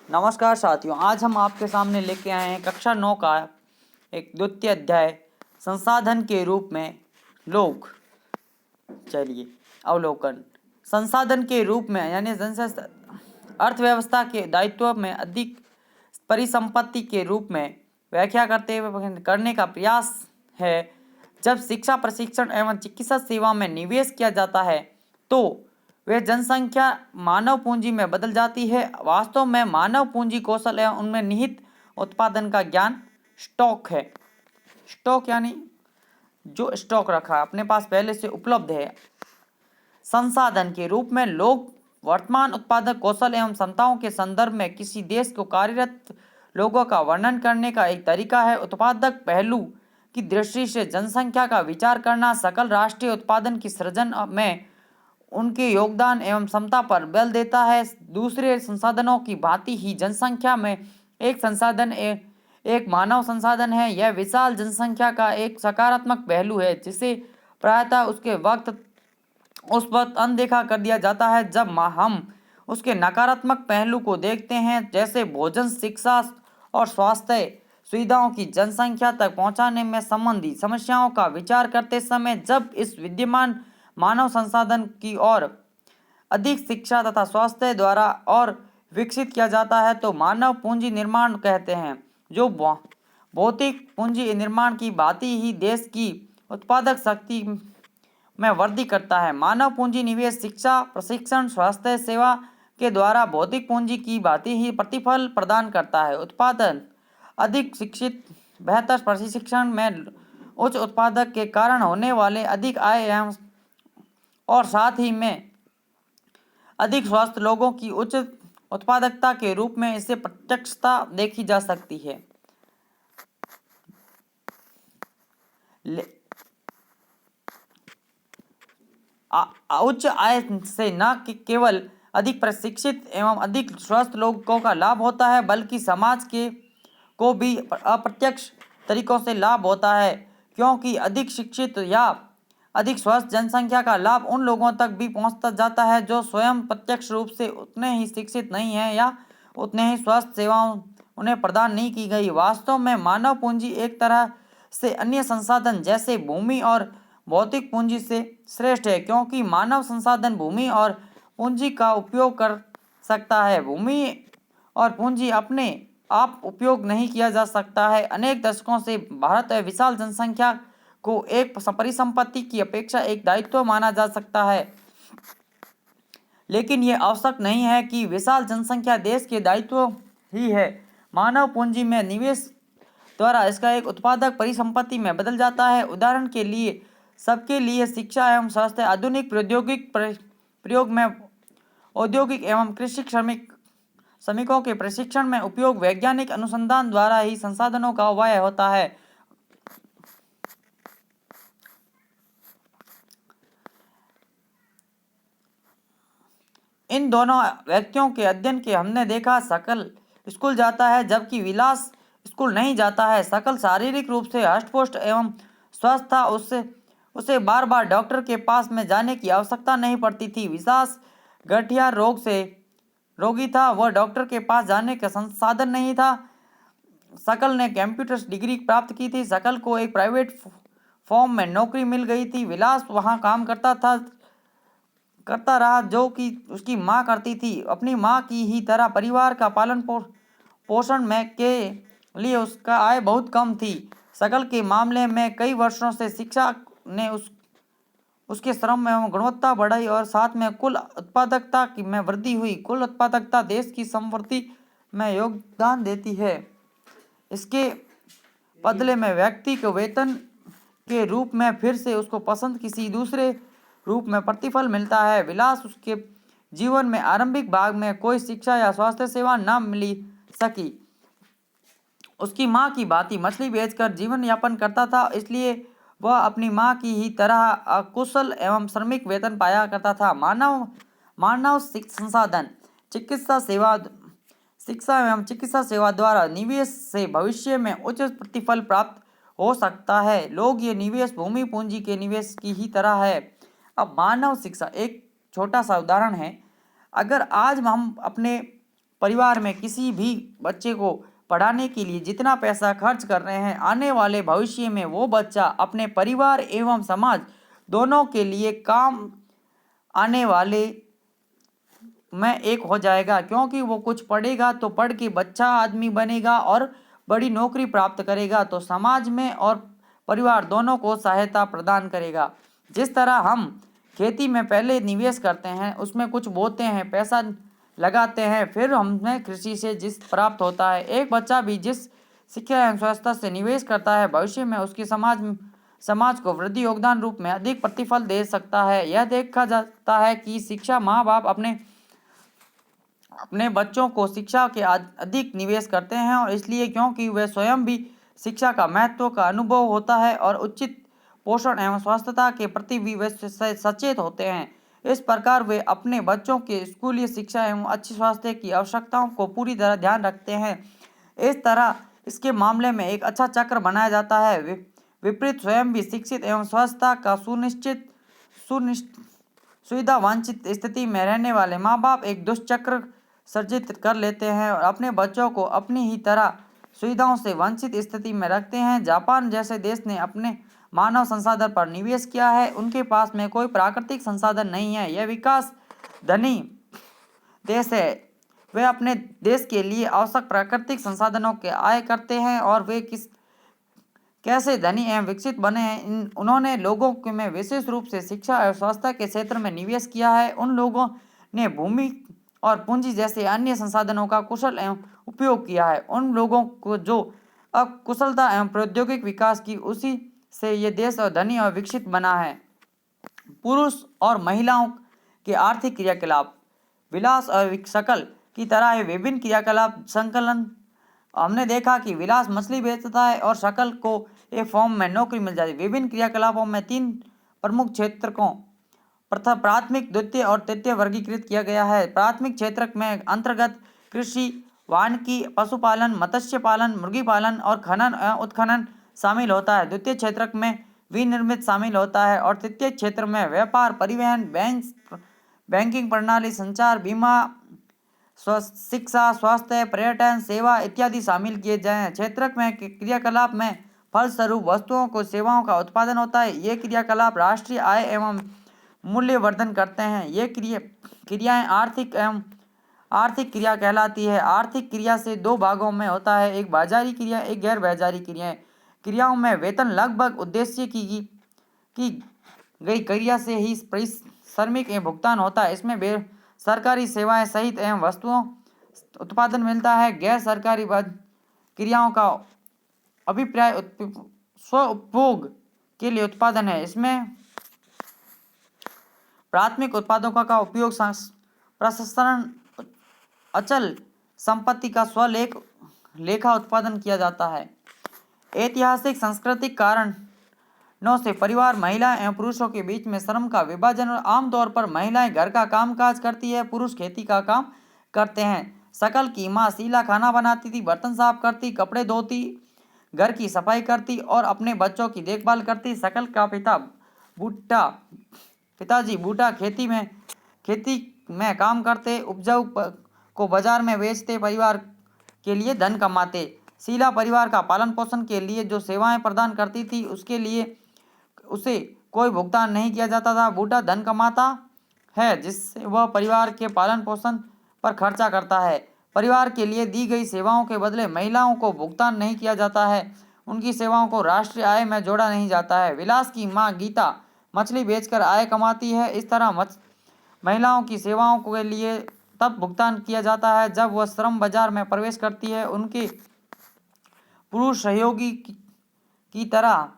नमस्कार साथियों, आज हम आपके सामने लेके आए हैं कक्षा 9 का एक द्वितीय अध्याय संसाधन के रूप में लोग। चलिए, अवलोकन। संसाधन के रूप में यानी अर्थव्यवस्था के दायित्व में अधिक परिसंपत्ति के रूप में व्याख्या करने का प्रयास है। जब शिक्षा, प्रशिक्षण एवं चिकित्सा सेवा में निवेश किया जाता है तो वे जनसंख्या मानव पूंजी में बदल जाती है। वास्तव में मानव पूंजी कौशल एवं उनमें निहित उत्पादन का ज्ञान स्टॉक है। स्टॉक यानी जो स्टॉक रखा है, अपने पास पहले से उपलब्ध है। संसाधन के रूप में लोग वर्तमान उत्पादक कौशल एवं क्षमताओं के संदर्भ में किसी देश को कार्यरत लोगों का वर्णन करने का एक तरीका है। उत्पादक पहलू की दृष्टि से जनसंख्या का विचार करना सकल राष्ट्रीय उत्पादन की सृजन में उनके योगदान एवं क्षमता पर बल देता है। दूसरे संसाधनों की भांति ही जनसंख्या में एक संसाधन एक मानव संसाधन है। यह विशाल जनसंख्या का एक सकारात्मक पहलू है जिसे प्रायतः उसके वक्त उस वक्त अनदेखा कर दिया जाता है जब हम उसके नकारात्मक पहलू को देखते हैं, जैसे भोजन, शिक्षा और स्वास्थ्य सुविधाओं की जनसंख्या तक पहुंचाने में संबंधी समस्याओं का विचार करते समय। जब इस विद्यमान मानव संसाधन की और अधिक शिक्षा तथा स्वास्थ्य द्वारा और विकसित किया जाता है तो मानव पूंजी निर्माण कहते हैं, जो भौतिक पूंजी निर्माण की भांति ही देश की उत्पादक शक्ति में वृद्धि करता है। मानव पूंजी निवेश शिक्षा, प्रशिक्षण, स्वास्थ्य सेवा के द्वारा भौतिक पूंजी की भांति ही प्रतिफल प्रदान करता है। उत्पादन अधिक शिक्षित, बेहतर प्रशिक्षण में उच्च उत्पादक के कारण होने वाले अधिक आय एवं और साथ ही में अधिक स्वस्थ लोगों की उच्च उत्पादकता के रूप में इसे प्रत्यक्षता देखी जा सकती है। उच्च आय से न केवल अधिक प्रशिक्षित एवं अधिक स्वस्थ लोगों का लाभ होता है, बल्कि समाज के को भी अप्रत्यक्ष तरीकों से लाभ होता है, क्योंकि अधिक शिक्षित या अधिक स्वस्थ जनसंख्या का लाभ उन लोगों तक भी पहुंचता जाता है जो स्वयं प्रत्यक्ष रूप से उतने ही शिक्षित नहीं हैं या उतने ही स्वस्थ सेवाओं उन्हें प्रदान नहीं की गई। वास्तव में मानव पूंजी एक तरह से अन्य संसाधन जैसे भूमि और भौतिक पूंजी से श्रेष्ठ है, क्योंकि मानव संसाधन भूमि और पूंजी का उपयोग कर सकता है। भूमि और पूंजी अपने आप उपयोग नहीं किया जा सकता है। अनेक दशकों से भारत विशाल जनसंख्या को एक परिसंपत्ति की अपेक्षा एक दायित्व माना जा सकता है, लेकिन यह आवश्यक नहीं है कि विशाल जनसंख्या देश के दायित्व ही है। मानव पूंजी में निवेश द्वारा इसका एक उत्पादक परिसंपत्ति में बदल जाता है। उदाहरण के लिए सबके लिए शिक्षा एवं स्वास्थ्य, आधुनिक प्रौद्योगिक प्रयोग में औद्योगिक एवं कृषि श्रमिकों के प्रशिक्षण में उपयोग, वैज्ञानिक अनुसंधान द्वारा ही संसाधनों का व्यय होता है। इन दोनों व्यक्तियों के अध्ययन के हमने देखा, सकल स्कूल जाता है जबकि विलास स्कूल नहीं जाता है। सकल शारीरिक रूप से हष्टपुष्ट एवं स्वस्थ था, उसे बार बार डॉक्टर के पास में जाने की आवश्यकता नहीं पड़ती थी। विलास गठिया रोग से रोगी था, वह डॉक्टर के पास जाने का संसाधन नहीं था। सकल ने कंप्यूटर डिग्री प्राप्त की थी, सकल को एक प्राइवेट फॉर्म में नौकरी मिल गई थी। विलास वहां काम करता रहा जो कि उसकी माँ करती थी। अपनी माँ की ही तरह परिवार का पालन पोषण में के लिए उसका आय बहुत कम थी। सकल के मामले में कई वर्षों से शिक्षा ने उसके श्रम में गुणवत्ता बढ़ाई और साथ में कुल उत्पादकता में वृद्धि हुई। कुल उत्पादकता देश की समृद्धि में योगदान देती है। इसके बदले में व्यक्ति को वेतन के रूप में फिर से उसको पसंद किसी दूसरे रूप में प्रतिफल मिलता है। विलास उसके जीवन में आरंभिक भाग में कोई शिक्षा या स्वास्थ्य सेवा न मिली सकी। उसकी माँ की भांति मछली बेचकर जीवन यापन करता था, इसलिए वह अपनी माँ की ही तरह अकुशल एवं श्रमिक वेतन पाया करता था। मानव संसाधन शिक्षा एवं चिकित्सा सेवा द्वारा निवेश से भविष्य में उच्च प्रतिफल प्राप्त हो सकता है। लोग ये निवेश भूमि पूंजी के निवेश की ही तरह है। अब मानव शिक्षा एक छोटा सा उदाहरण है। अगर आज हम अपने परिवार में किसी भी बच्चे को पढ़ाने के लिए जितना पैसा खर्च कर रहे हैं, आने वाले भविष्य में वो बच्चा अपने परिवार एवं समाज दोनों के लिए काम आने वाले में एक हो जाएगा, क्योंकि वो कुछ पढ़ेगा तो पढ़ के बच्चा आदमी बनेगा और बड़ी नौकरी प्राप्त करेगा तो समाज में और परिवार दोनों को सहायता प्रदान करेगा। जिस तरह हम खेती में पहले निवेश करते हैं, उसमें कुछ बोते हैं, पैसा लगाते हैं, फिर हमें कृषि से जिस प्राप्त होता है, एक बच्चा भी जिस शिक्षा एवं स्वास्थ्य से निवेश करता है, भविष्य में उसकी समाज को वृद्धि योगदान रूप में अधिक प्रतिफल दे सकता है। यह देखा जाता है कि शिक्षा माँ बाप अपने बच्चों को शिक्षा के अधिक निवेश करते हैं, और इसलिए क्योंकि वे स्वयं भी शिक्षा का महत्व का अनुभव होता है और उचित पोषण एवं स्वास्थ्यता के प्रति भी वे सचेत होते हैं। इस प्रकार वे अपने बच्चों के स्कूली शिक्षा एवं अच्छी स्वास्थ्य की आवश्यकताओं को पूरी तरह ध्यान रखते हैं। इस तरह इसके मामले में एक अच्छा चक्र बनाया जाता है। विपरीत स्वयं भी शिक्षित एवं स्वास्थ्यता का सुविधा वांछित स्थिति में रहने वाले माँ बाप एक दुष्चक्र सर्जित कर लेते हैं और अपने बच्चों को अपनी ही तरह सुविधाओं से वंचित स्थिति में रखते हैं। जापान जैसे देश ने अपने मानव संसाधन पर निवेश किया है, उनके पास में कोई प्राकृतिक संसाधन नहीं है, यह विकास धनी देश है। वे अपने देश के लिए आवश्यक प्राकृतिक संसाधनों के आय करते हैं और वे कैसे धनी एवं विकसित बने हैं, उन्होंने लोगों में विशेष रूप से शिक्षा और स्वास्थ्य के क्षेत्र में निवेश किया है। उन लोगों ने भूमि और पूंजी जैसे अन्य संसाधनों का कुशल एवं उपयोग किया है। उन लोगों को जो कुशलता एवं प्रौद्योगिक विकास की, उसी से ये देश और धनी और विकसित बना है। पुरुष और महिलाओं के आर्थिक क्रियाकलाप विलास और शकल की तरह है। विभिन्न क्रियाकलाप संकलन हमने देखा कि विलास मछली बेचता है और शकल को एक फॉर्म में नौकरी मिल जाती है। विभिन्न क्रियाकलापों में 3 प्रमुख क्षेत्र को प्रथम प्राथमिक, द्वितीय और तृतीय वर्गीकृत किया गया है। प्राथमिक क्षेत्र में अंतर्गत कृषि, वानिकी, पशुपालन, मत्स्य पालन, मुर्गी पालन और खनन एवं उत्खनन शामिल होता है। द्वितीय क्षेत्र में विनिर्मित शामिल होता है और तृतीय क्षेत्र में व्यापार, परिवहन, बैंकिंग प्रणाली, संचार, बीमा, शिक्षा, स्वास्थ्य, पर्यटन सेवा इत्यादि शामिल किए जाए हैं। क्षेत्र में क्रियाकलाप में फलस्वरूप वस्तुओं को सेवाओं का उत्पादन होता है। ये क्रियाकलाप राष्ट्रीय आय एवं मूल्यवर्धन करते हैं। ये क्रियाएं आर्थिक क्रिया कहलाती है। आर्थिक क्रिया से 2 भागों में होता है, एक बाजारी क्रिया, एक गैर बाजारी क्रियाएं। क्रियाओं में वेतन लगभग उद्देश्य की गई क्रिया से ही श्रमिक एवं भुगतान होता है। इसमें सरकारी सेवाएं सहित एवं वस्तुओं उत्पादन मिलता है। गैर सरकारी क्रियाओं का अभिप्राय स्व उपभोग के लिए उत्पादन है। इसमें प्राथमिक उत्पादों का उपयोग प्रसंस्करण, अचल संपत्ति का लेखा उत्पादन किया जाता है। ऐतिहासिक सांस्कृतिक कारणों से परिवार, महिला एवं पुरुषों के बीच में श्रम का विभाजन और आमतौर पर महिलाएं घर का कामकाज करती है, पुरुष खेती का काम करते हैं। शकल की माँ शीला खाना बनाती थी, बर्तन साफ करती, कपड़े धोती, घर की सफाई करती और अपने बच्चों की देखभाल करती। शकल का पिताजी बूटा खेती में काम करते, उपजाऊ को बाजार में बेचते, परिवार के लिए धन कमाते। शीला परिवार का पालन पोषण के लिए जो सेवाएं प्रदान करती थी, उसे कोई भुगतान नहीं किया जाता था। बूटा धन कमाता है जिससे वह परिवार के पालन पोषण पर खर्चा करता है। परिवार के लिए दी गई सेवाओं के बदले महिलाओं को भुगतान नहीं किया जाता है, उनकी सेवाओं को राष्ट्रीय आय में जोड़ा नहीं जाता है। विलास की माँ गीता मछली बेचकर आय कमाती है। इस तरह महिलाओं की सेवाओं के लिए तब भुगतान किया जाता है जब वह श्रम बाजार में प्रवेश करती है। उनके पुरुष सहयोगी की तरह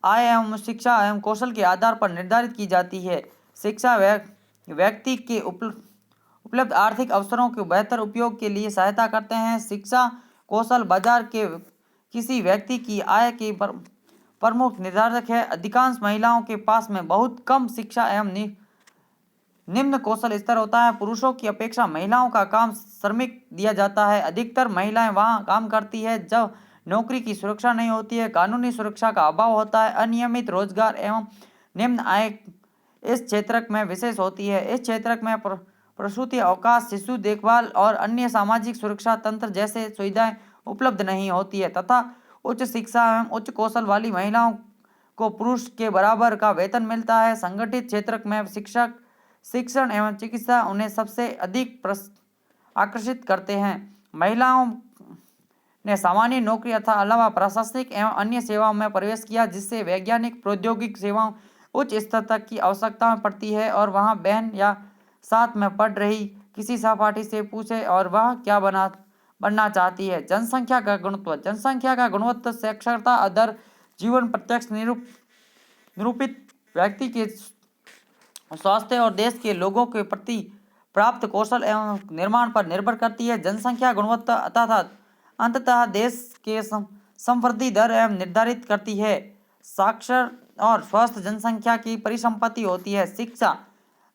आय एवं शिक्षा एवं कौशल के आधार पर निर्धारित की जाती है। शिक्षा व्यक्ति के उपलब्ध आर्थिक अवसरों के बेहतर उपयोग के लिए सहायता करते हैं। शिक्षा कौशल बाजार के किसी व्यक्ति की आय के प्रमुख निर्धारक है। अधिकांश महिलाओं के पास में बहुत कम शिक्षा एवं निम्न कौशल स्तर होता है। पुरुषों की अपेक्षा महिलाओं का काम श्रमिक दिया जाता है। अधिकतर महिलाएं वहां काम करती है जब नौकरी की सुरक्षा नहीं होती है, कानूनी सुरक्षा का अभाव होता है, अनियमित रोजगार एवं निम्न आय इस क्षेत्र में विशेष होती है। इस क्षेत्र में प्रसूति अवकाश, शिशु देखभाल और अन्य सामाजिक सुरक्षा तंत्र जैसे सुविधाएं उपलब्ध नहीं होती है तथा उच्च शिक्षा एवं उच्च कौशल वाली महिलाओं को पुरुष के बराबर का वेतन मिलता है। संगठित क्षेत्र में शिक्षक, शिक्षण एवं चिकित्सा उन्हें सबसे अधिक आकर्षित करते हैं। महिलाओं ने सामान्य नौकरी अथवा अलावा प्रशासनिक एवं अन्य सेवाओं में प्रवेश किया, जिससे वैज्ञानिक प्रौद्योगिक सेवाओं उच्च स्तर तक की आवश्यकता पड़ती है। और वहाँ बहन या साथ में पढ़ रही किसी सहपाठी से पूछे और वह क्या बनना चाहती है। जनसंख्या का गुणत्व। जनसंख्या का गुणवत्ता साक्षरता दर जीवन प्रत्यक्ष निरूपित व्यक्ति के स्वास्थ्य और देश के लोगों के प्रति प्राप्त कौशल एवं निर्माण पर निर्भर करती है। जनसंख्या गुणवत्ता अंततः देश के समृद्धि दर एवं निर्धारित करती है। साक्षर और स्वस्थ जनसंख्या की परिसंपत्ति होती है। शिक्षा।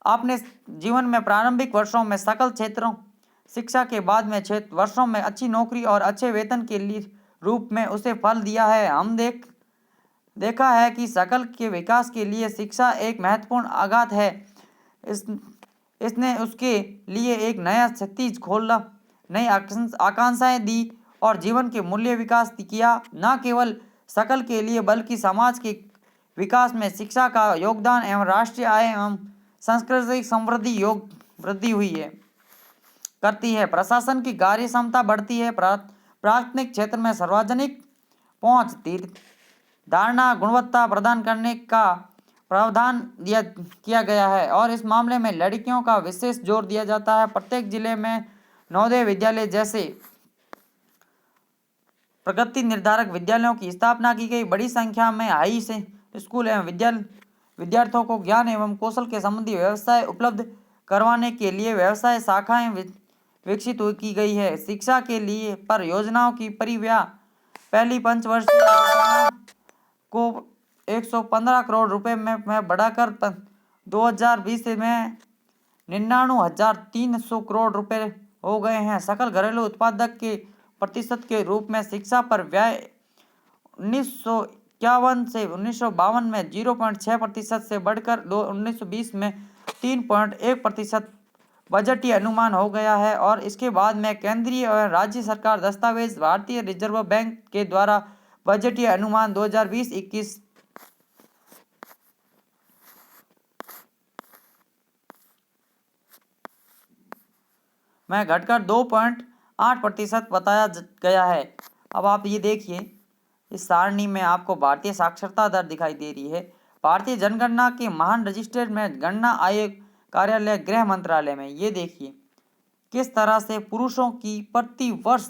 आपने जीवन में प्रारंभिक वर्षों में सकल क्षेत्रों शिक्षा के बाद में क्षेत्र वर्षों में अच्छी नौकरी और अच्छे वेतन के लिए रूप में उसे फल दिया है। हम देखा है कि सकल के विकास के लिए शिक्षा एक महत्वपूर्ण आघात है। इसने उसके लिए एक नया क्षितिज खोला, नई आकांक्षाएं दी और जीवन के मूल्य विकास किया। न केवल सकल के लिए बल्कि समाज के विकास में शिक्षा का योगदान एवं राष्ट्रीय आय एवं सांस्कृतिक समृद्धि वृद्धि हुई है करती है। प्रशासन की कार्य क्षमता बढ़ती है। प्राथमिक क्षेत्र में सार्वजनिक पहुंच धारणा गुणवत्ता प्रदान करने का प्रावधान किया गया है और इस मामले में लड़कियों का विशेष जोर दिया जाता है। प्रत्येक जिले में नवोदय विद्यालय जैसे प्रगति निर्धारक विद्यालयों की स्थापना की गई। बड़ी संख्या में हाई से स्कूल एवं विद्यार्थियों को ज्ञान एवं कौशल के संबंधी व्यवस्थाएं उपलब्ध करवाने के लिए व्यवसाय शाखाएं विकसित की गई है। शिक्षा के लिए पर योजनाओं की परिव्यय पहली पंचवर्षीय योजना को 115 करोड़ रुपए में बढ़ाकर 2020 में 99,300 करोड़ रुपए हो गए हैं। सकल घरेलू उत्पादक के प्रतिशत के रूप में शिक्षा पर व्यय 1951 से 1952 में 0.6% से बढ़कर 1920 में 3.1% बजटीय अनुमान हो गया है। और इसके बाद में केंद्रीय और राज्य सरकार दस्तावेज भारतीय रिजर्व बैंक के द्वारा बजटीय अनुमान 2020-21 में घटकर 2.8% बताया गया है। अब आप ये देखिए, इस सारणी में आपको भारतीय साक्षरता दर दिखाई दे रही है। भारतीय जनगणना के महान रजिस्टर में गणना आयोग कार्यालय गृह मंत्रालय में ये देखिए किस तरह से पुरुषों की प्रति वर्ष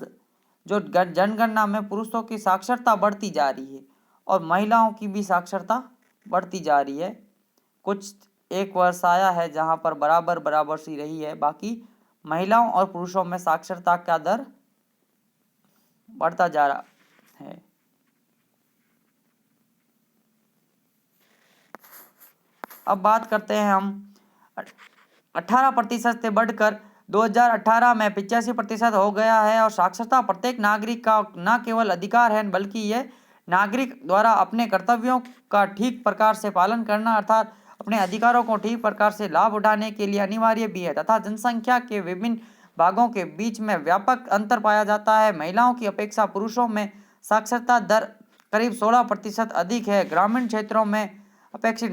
जो जनगणना में पुरुषों की साक्षरता बढ़ती जा रही है और महिलाओं की भी साक्षरता बढ़ती जा रही है। कुछ एक वर्ष आया है जहां पर बराबर सी रही है, बाकी महिलाओं और पुरुषों में साक्षरता का दर बढ़ता जा रहा है। अब बात करते हैं हम 18% से बढ़कर 2018 में 85% हो गया है। और साक्षरता प्रत्येक नागरिक का न केवल अधिकार है बल्कि यह नागरिक द्वारा अपने कर्तव्यों का ठीक प्रकार से पालन करना अर्थात अपने अधिकारों को ठीक प्रकार से लाभ उठाने के लिए अनिवार्य भी है तथा जनसंख्या के विभिन्न भागों के बीच में व्यापक अंतर पाया जाता है। महिलाओं की अपेक्षा पुरुषों में साक्षरता दर करीब 16% अधिक है। ग्रामीण क्षेत्रों में अपेक्षित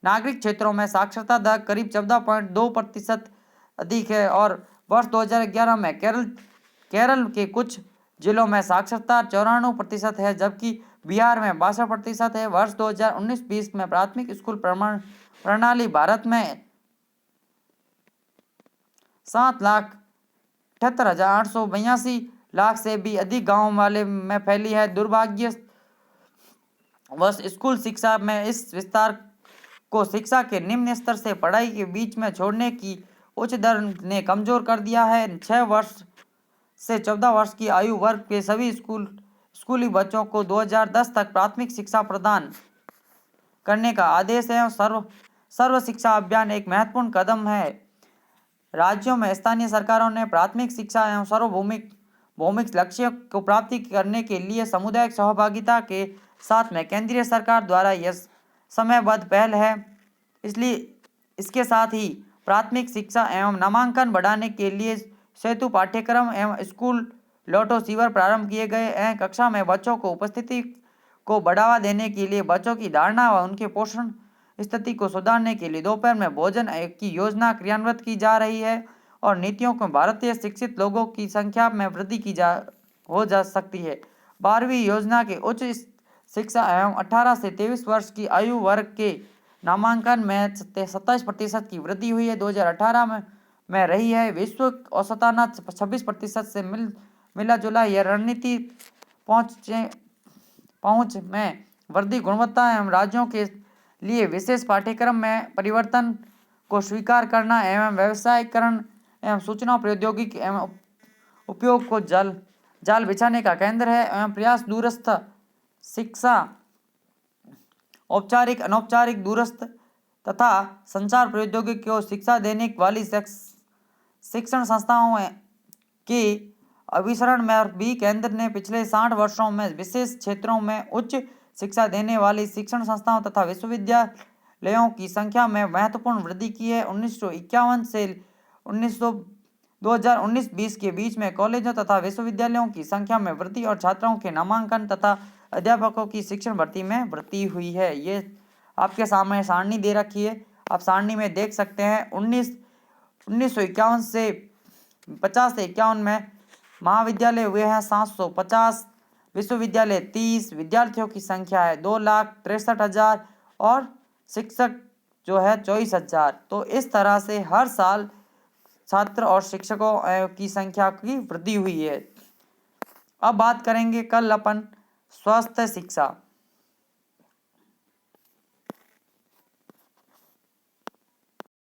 नागरिक क्षेत्रों में साक्षरता दर करीब 14.2% अधिक है। और वर्ष 2011 में केरल के कुछ जिलों में साक्षरता 94% है, जबकि बिहार में 62% है। वर्ष 2019-20 में प्राथमिक स्कूल प्रणाली भारत में 7,78,882 लाख से भी अधिक गाँव वाले में फैली है। दुर्भाग्यवश स्कूल शिक्षा में इस विस्तार को शिक्षा के निम्न स्तर से पढ़ाई के बीच में छोड़ने की उच्च दर ने कमजोर कर दिया है। 6 वर्ष से 14 वर्ष की आयु वर्ग के सभी स्कूली बच्चों को 2010 तक प्राथमिक शिक्षा प्रदान करने का आदेश है। सर्व शिक्षा अभियान एक महत्वपूर्ण कदम है। राज्यों में स्थानीय सरकारों ने प्राथमिक शिक्षा एवं सार्वभौमिक लक्ष्यों को प्राप्ति करने के लिए सामुदायिक सहभागिता के साथ में केंद्रीय सरकार द्वारा यह समयबद्ध पहल है। इसलिए इसके साथ ही प्राथमिक शिक्षा एवं नामांकन बढ़ाने के लिए सेतु पाठ्यक्रम एवं स्कूल लौटो शिविर प्रारंभ किए गए हैं। कक्षा में बच्चों को उपस्थिति को बढ़ावा देने के लिए बच्चों की धारणा व उनके पोषण स्थिति को सुधारने के लिए दोपहर में भोजन की योजना क्रियान्वित की जा रही है और नीतियों को भारतीय शिक्षित लोगों की संख्या में वृद्धि की जा सकती है। 12वीं योजना के उच्च शिक्षा एवं 18 से 23 वर्ष की आयु वर्ग के नामांकन में 27% की वृद्धि हुई है। 2018 में रही है। विश्व औसताना 26% से मिला जुला यह रणनीति पहुंच में वृद्धि, गुणवत्ता एवं राज्यों के लिए विशेष पाठ्यक्रम में परिवर्तन को स्वीकार करना एवं व्यवसायीकरण एवं सूचना प्रौद्योगिकी एवं उपयोग को जाल बिछाने का केंद्र है एवं प्रयास दूरस्थ शिक्षा, औपचारिक अनौपचारिक दूरस्थ तथा संचार प्रौद्योगिकी को शिक्षा देने वाली शिक्षण संस्थाओं के अभिसरण में भी केंद्र ने पिछले 60 वर्षों में विशेष क्षेत्रों में उच्च शिक्षा देने वाली शिक्षण संस्थाओं तथा विश्वविद्यालयों की संख्या में महत्वपूर्ण वृद्धि की है। 1951 से 2019-20 के बीच में कॉलेजों तथा विश्वविद्यालयों की संख्या में वृद्धि और छात्रों के नामांकन तथा अध्यापकों की शिक्षण भर्ती में वृद्धि हुई है। ये आपके सामने सारणी दे रखी है, आप सारणी में देख सकते हैं। 1951 से 50 से 51 में महाविद्यालय हुए हैं 750, विश्वविद्यालय 30, विद्यार्थियों की संख्या है 2,63,000 और शिक्षक जो है 24,000। तो इस तरह से हर साल छात्र और शिक्षकों की संख्या की वृद्धि हुई है। अब बात करेंगे कल अपन स्वास्थ्य शिक्षा।